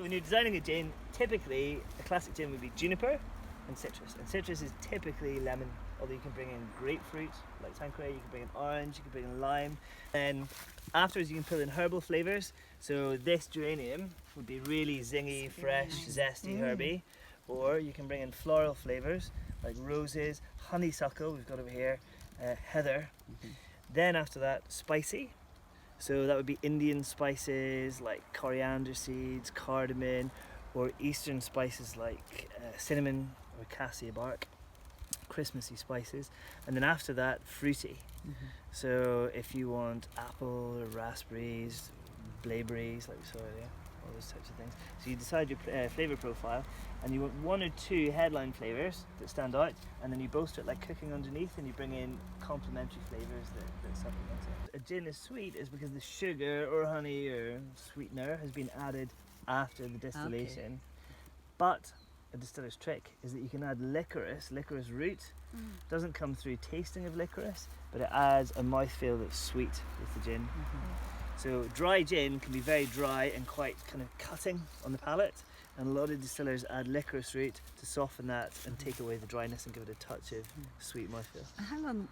when you're designing a gin, typically a classic gin would be juniper and citrus. And citrus is typically lemon, although you can bring in grapefruit, like Tanqueray, you can bring in orange, you can bring in lime. Then afterwards you can pull in herbal flavours. So this geranium would be really zingy, fresh, zesty, herby. Or you can bring in floral flavours like roses, honeysuckle, we've got over here, heather. Then after that, spicy. So that would be Indian spices like coriander seeds, cardamom, or Eastern spices like cinnamon or cassia bark, Christmassy spices. And then after that, fruity. So if you want apple or raspberries, blaeberries like we saw earlier, all those types of things. So you decide your flavour profile, and you want one or two headline flavours that stand out, and then you bolster it like cooking underneath, and you bring in complementary flavours that supplement it. A gin is sweet is because the sugar or honey or sweetener has been added after the distillation. But a distiller's trick is that you can add licorice root. Doesn't come through tasting of licorice, but it adds a mouthfeel that's sweet with the gin. So dry gin can be very dry and quite kind of cutting on the palate, and a lot of distillers add licorice root to soften that and take away the dryness and give it a touch of sweet mouthfeel. How long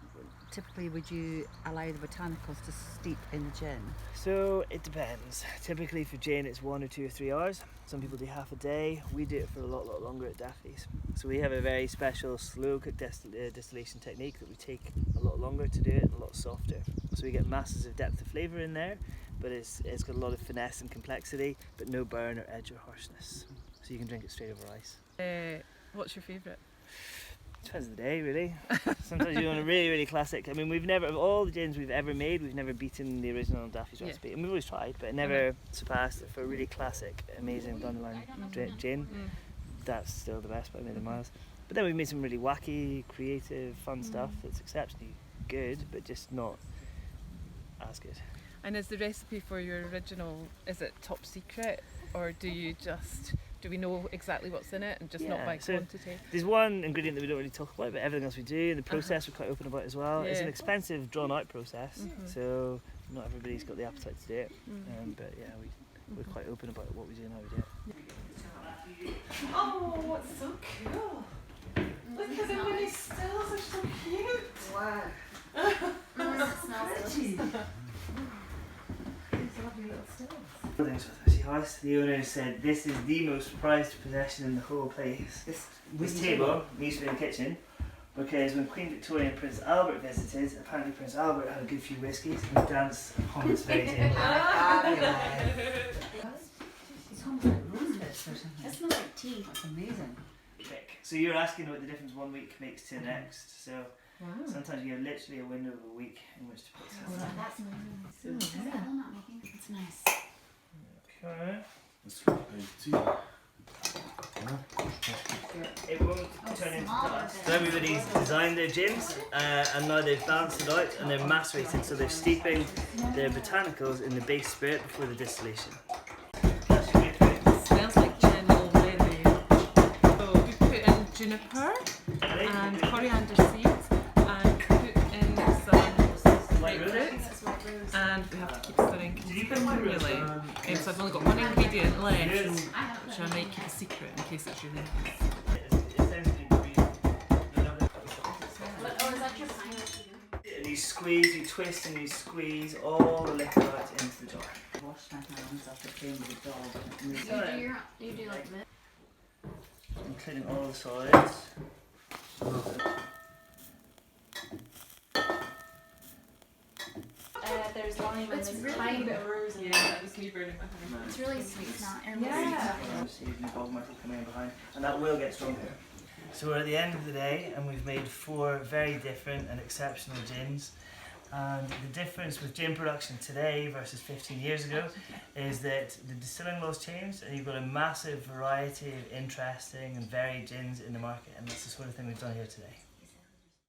typically would you allow the botanicals to steep in the gin? So it depends. Typically for gin it's 1 or 2 or 3 hours. Some people do half a day. We do it for a lot longer at Daffy's. So we have a very special slow cook distillation technique that we take a lot longer to do it, a lot softer. So we get masses of depth of flavour in there, but it's got a lot of finesse and complexity, but no burn or edge or harshness. So you can drink it straight over ice. What's your favourite? Depends on the day, really. Sometimes you want a really classic. I mean, we've never, of all the gins we've ever made, we've never beaten the original Daffy's recipe. And we've always tried, but it never surpassed it for a really classic, amazing Dandelion gin. That's still the best by a million miles. But then we've made some really wacky, creative, fun stuff that's exceptionally good, but just not as good. And is the recipe for your original, is it top secret, or do we know exactly what's in it and just not by quantity? There's one ingredient that we don't really talk about, but everything else we do, and the process we're quite open about as well. It's an expensive, drawn out process, so not everybody's got the appetite to do it. But yeah, we're quite open about what we do and how we do it. Oh, it's so cool! Look at how many stills are so cute! Wow. It smells These lovely little stills. Buildings with the house. The owner said this is the most prized possession in the whole place. This table used to be in the kitchen because when Queen Victoria and Prince Albert visited, apparently Prince Albert had a good few whiskies and danced upon this very table. It's almost like rose fish or something. It smells like tea. That's amazing. So you're asking what the difference 1 week makes to the next. So sometimes you have literally a window of a week in which to put stuff. That's nice. I'm not making it. It's nice. Okay. Let's try tea. It won't turn into dust. So everybody's designed their gins and now they've balanced it out and they're macerated, so they're steeping their botanicals in the base spirit before the distillation. It smells like gin already. So we put in juniper and coriander seeds and put in some grapefruit, and we have to keep stirring continually. So I've only got one ingredient left, which I might keep a secret in case it's really nice. Oh, is that your final? And you squeeze, you twist and you squeeze all the liquid out into the jar. Wash my hands after playing with the dog. You do like this? Including all the solids. There's lime and there's really tiny good. bit of rose in Yeah, there. that was me burning my hand. It's really sweet. It's not. The bog mark will come in behind, and that will get stronger. So we're at the end of the day, and we've made 4 very different and exceptional gins. And the difference with gin production today versus 15 years ago is that the distilling laws changed, and you've got a massive variety of interesting and varied gins in the market, and that's the sort of thing we've done here today.